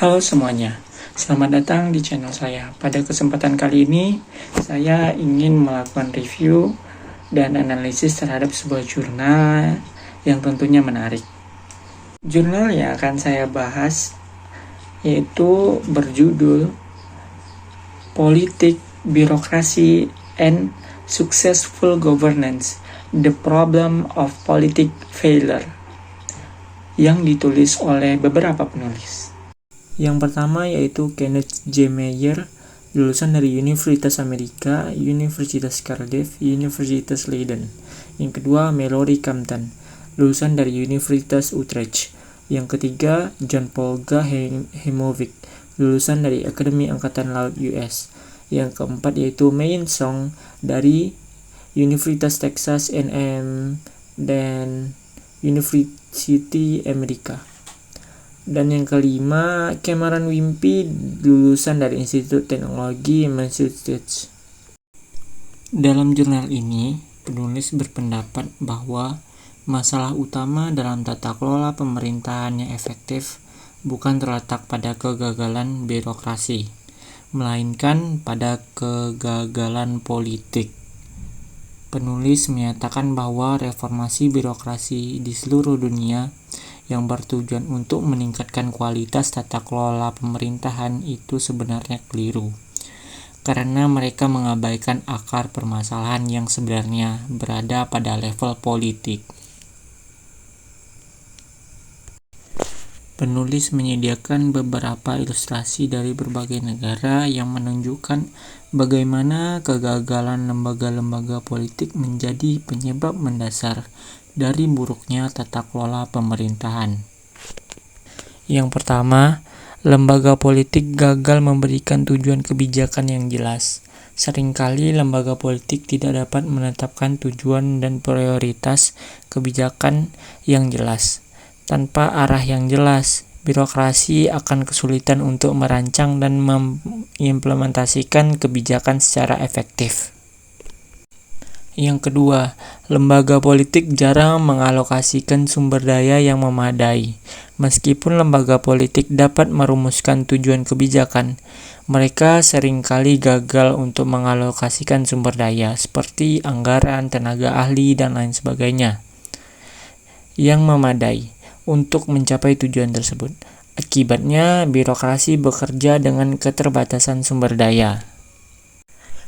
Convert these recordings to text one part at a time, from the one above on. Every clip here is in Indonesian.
Halo semuanya, selamat datang di channel saya. Pada kesempatan kali ini, saya ingin melakukan review dan analisis terhadap sebuah jurnal yang tentunya menarik. Jurnal yang akan saya bahas yaitu berjudul Politik, Birokrasi, and Successful Governance: The Problem of Politic Failure, yang ditulis oleh beberapa penulis. Yang pertama yaitu Kenneth J. Meyer, lulusan dari Universitas Amerika, Universitas Cardiff, Universitas Leiden. Yang kedua Mallory Compton, lulusan dari Universitas Utrecht. Yang ketiga John Paul Hemovic, lulusan dari Akademi Angkatan Laut US. Yang keempat yaitu Mein Song dari Universitas Texas A&M dan University Amerika. Dan yang kelima, Cameron Wimpy, lulusan dari Institut Teknologi Massachusetts. Dalam jurnal ini, penulis berpendapat bahwa masalah utama dalam tata kelola pemerintahan yang efektif bukan terletak pada kegagalan birokrasi, melainkan pada kegagalan politik. Penulis menyatakan bahwa reformasi birokrasi di seluruh dunia yang bertujuan untuk meningkatkan kualitas tata kelola pemerintahan itu sebenarnya keliru, karena mereka mengabaikan akar permasalahan yang sebenarnya berada pada level politik. Penulis menyediakan beberapa ilustrasi dari berbagai negara yang menunjukkan bagaimana kegagalan lembaga-lembaga politik menjadi penyebab mendasar dari buruknya tata kelola pemerintahan. Yang pertama, lembaga politik gagal memberikan tujuan kebijakan yang jelas. Seringkali lembaga politik tidak dapat menetapkan tujuan dan prioritas kebijakan yang jelas. Tanpa arah yang jelas, birokrasi akan kesulitan untuk merancang dan mengimplementasikan kebijakan secara efektif. Yang kedua, lembaga politik jarang mengalokasikan sumber daya yang memadai. Meskipun lembaga politik dapat merumuskan tujuan kebijakan, mereka seringkali gagal untuk mengalokasikan sumber daya seperti anggaran, tenaga ahli, dan lain sebagainya yang memadai untuk mencapai tujuan tersebut. Akibatnya, birokrasi bekerja dengan keterbatasan sumber daya.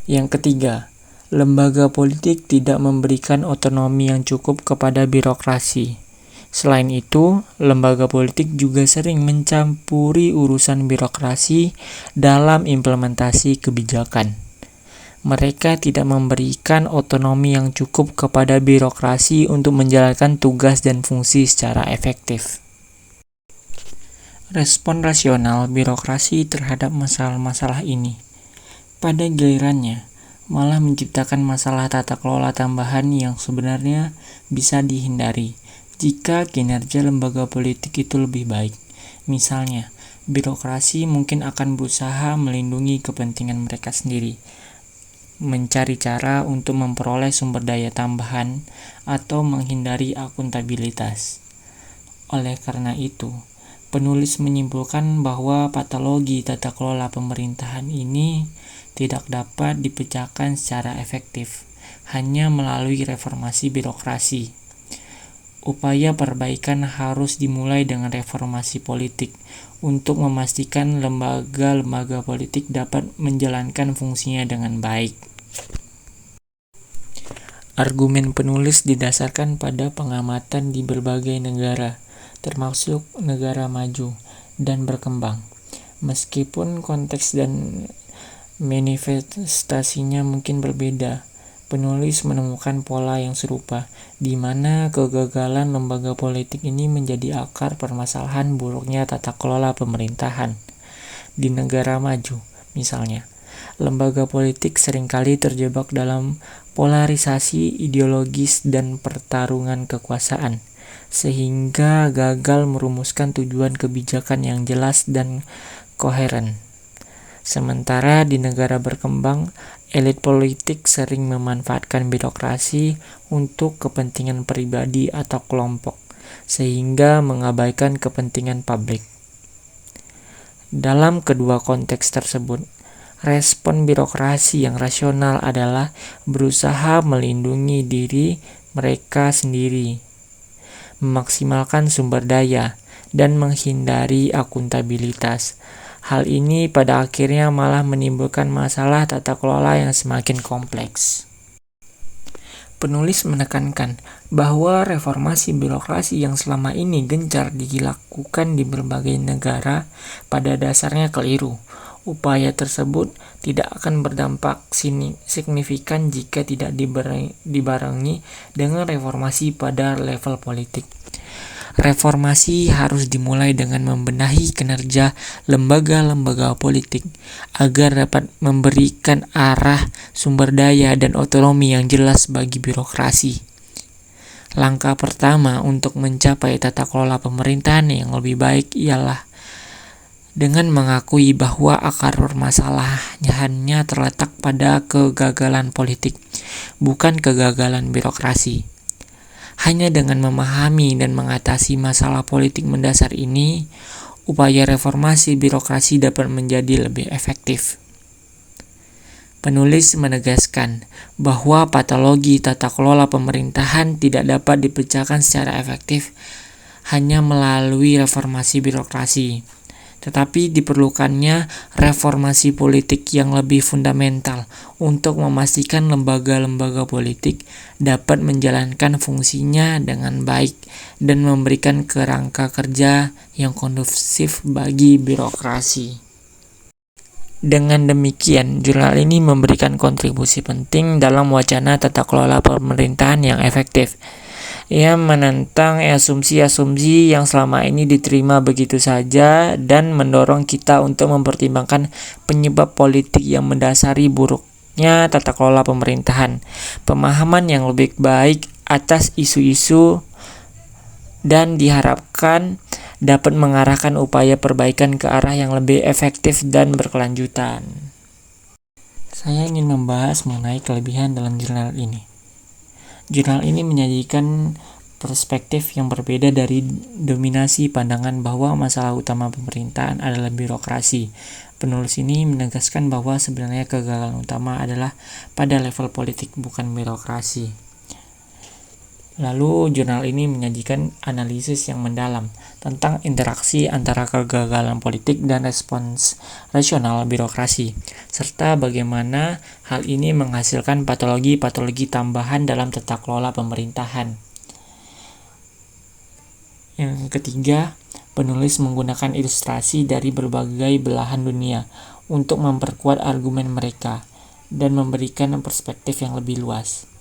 Yang ketiga, lembaga politik tidak memberikan otonomi yang cukup kepada birokrasi. Selain itu, lembaga politik juga sering mencampuri urusan birokrasi dalam implementasi kebijakan. Mereka tidak memberikan otonomi yang cukup kepada birokrasi untuk menjalankan tugas dan fungsi secara efektif. Respon rasional birokrasi terhadap masalah-masalah ini, pada gilirannya, malah menciptakan masalah tata kelola tambahan yang sebenarnya bisa dihindari jika kinerja lembaga politik itu lebih baik. Misalnya, birokrasi mungkin akan berusaha melindungi kepentingan mereka sendiri, mencari cara untuk memperoleh sumber daya tambahan, atau menghindari akuntabilitas. Oleh karena itu, penulis menyimpulkan bahwa patologi tata kelola pemerintahan ini tidak dapat dipecahkan secara efektif hanya melalui reformasi birokrasi. Upaya perbaikan harus dimulai dengan reformasi politik untuk memastikan lembaga-lembaga politik dapat menjalankan fungsinya dengan baik. Argumen penulis didasarkan pada pengamatan di berbagai negara, termasuk negara maju dan berkembang. Meskipun konteks dan manifestasinya mungkin berbeda, penulis menemukan pola yang serupa, di mana kegagalan lembaga politik ini menjadi akar permasalahan buruknya tata kelola pemerintahan. Di negara maju, misalnya, lembaga politik seringkali terjebak dalam polarisasi ideologis dan pertarungan kekuasaan, sehingga gagal merumuskan tujuan kebijakan yang jelas dan koheren. Sementara di negara berkembang, elit politik sering memanfaatkan birokrasi untuk kepentingan pribadi atau kelompok, sehingga mengabaikan kepentingan publik. Dalam kedua konteks tersebut, respon birokrasi yang rasional adalah berusaha melindungi diri mereka sendiri, memaksimalkan sumber daya, dan menghindari akuntabilitas. Hal ini pada akhirnya malah menimbulkan masalah tata kelola yang semakin kompleks. Penulis menekankan bahwa reformasi birokrasi yang selama ini gencar dilakukan di berbagai negara pada dasarnya keliru. Upaya tersebut tidak akan berdampak signifikan jika tidak dibarengi dengan reformasi pada level politik. Reformasi harus dimulai dengan membenahi kinerja lembaga-lembaga politik agar dapat memberikan arah, sumber daya, dan otonomi yang jelas bagi birokrasi. Langkah pertama untuk mencapai tata kelola pemerintahan yang lebih baik ialah dengan mengakui bahwa akar permasalahannya terletak pada kegagalan politik, bukan kegagalan birokrasi. Hanya dengan memahami dan mengatasi masalah politik mendasar ini, upaya reformasi birokrasi dapat menjadi lebih efektif. Penulis menegaskan bahwa patologi tata kelola pemerintahan tidak dapat dipecahkan secara efektif hanya melalui reformasi birokrasi, tetapi diperlukannya reformasi politik yang lebih fundamental untuk memastikan lembaga-lembaga politik dapat menjalankan fungsinya dengan baik dan memberikan kerangka kerja yang kondusif bagi birokrasi. Dengan demikian, jurnal ini memberikan kontribusi penting dalam wacana tata kelola pemerintahan yang efektif. Ia menentang asumsi-asumsi yang selama ini diterima begitu saja dan mendorong kita untuk mempertimbangkan penyebab politik yang mendasari buruknya tata kelola pemerintahan, pemahaman yang lebih baik atas isu-isu, dan diharapkan dapat mengarahkan upaya perbaikan ke arah yang lebih efektif dan berkelanjutan. Saya ingin membahas mengenai kelebihan dalam jurnal ini. Jurnal ini menyajikan perspektif yang berbeda dari dominasi pandangan bahwa masalah utama pemerintahan adalah birokrasi. Penulis ini menegaskan bahwa sebenarnya kegagalan utama adalah pada level politik, bukan birokrasi. Lalu jurnal ini menyajikan analisis yang mendalam tentang interaksi antara kegagalan politik dan respons rasional birokrasi, serta bagaimana hal ini menghasilkan patologi-patologi tambahan dalam tata kelola pemerintahan. Yang ketiga, penulis menggunakan ilustrasi dari berbagai belahan dunia untuk memperkuat argumen mereka dan memberikan perspektif yang lebih luas.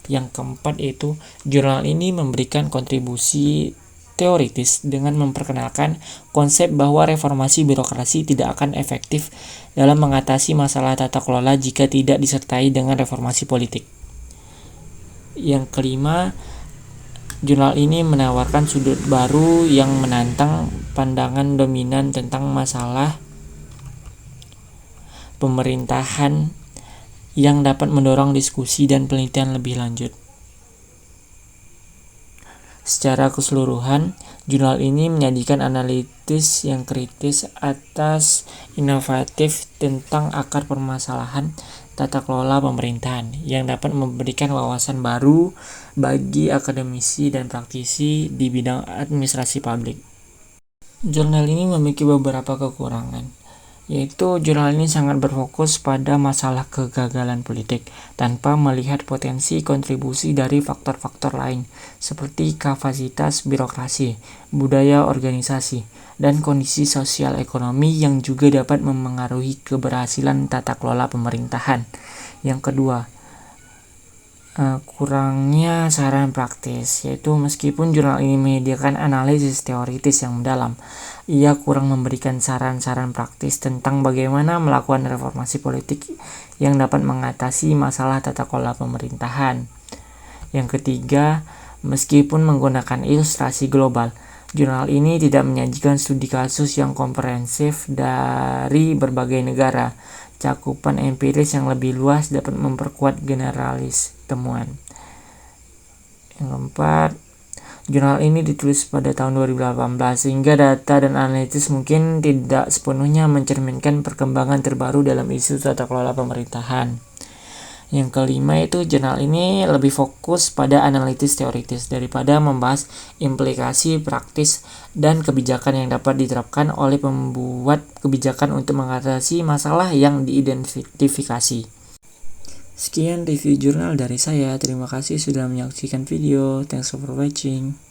Yang keempat yaitu, jurnal ini memberikan kontribusi teoritis dengan memperkenalkan konsep bahwa reformasi birokrasi tidak akan efektif dalam mengatasi masalah tata kelola jika tidak disertai dengan reformasi politik. Yang kelima, jurnal ini menawarkan sudut baru yang menantang pandangan dominan tentang masalah pemerintahan yang dapat mendorong diskusi dan penelitian lebih lanjut. Secara keseluruhan, jurnal ini menyajikan analisis yang kritis atas inovatif tentang akar permasalahan tata kelola pemerintahan yang dapat memberikan wawasan baru bagi akademisi dan praktisi di bidang administrasi publik. Jurnal ini memiliki beberapa kekurangan, yaitu jurnal ini sangat berfokus pada masalah kegagalan politik tanpa melihat potensi kontribusi dari faktor-faktor lain seperti kapasitas birokrasi, budaya organisasi, dan kondisi sosial ekonomi yang juga dapat memengaruhi keberhasilan tata kelola pemerintahan. Yang kedua, kurangnya saran praktis, yaitu meskipun jurnal ini menyediakan analisis teoritis yang mendalam, ia kurang memberikan saran-saran praktis tentang bagaimana melakukan reformasi politik yang dapat mengatasi masalah tata kelola pemerintahan. Yang ketiga, meskipun menggunakan ilustrasi global, jurnal ini tidak menyajikan studi kasus yang komprehensif dari berbagai negara. Cakupan empiris yang lebih luas dapat memperkuat generalis temuan. Yang keempat, Jurnal ini ditulis pada tahun 2018, sehingga data dan analisis mungkin tidak sepenuhnya mencerminkan perkembangan terbaru dalam isu tata kelola pemerintahan. Yang kelima itu jurnal ini lebih fokus pada analisis teoritis daripada membahas implikasi praktis dan kebijakan yang dapat diterapkan oleh pembuat kebijakan untuk mengatasi masalah yang diidentifikasi. Sekian review jurnal dari saya. Terima kasih sudah menyaksikan video. Thanks for watching.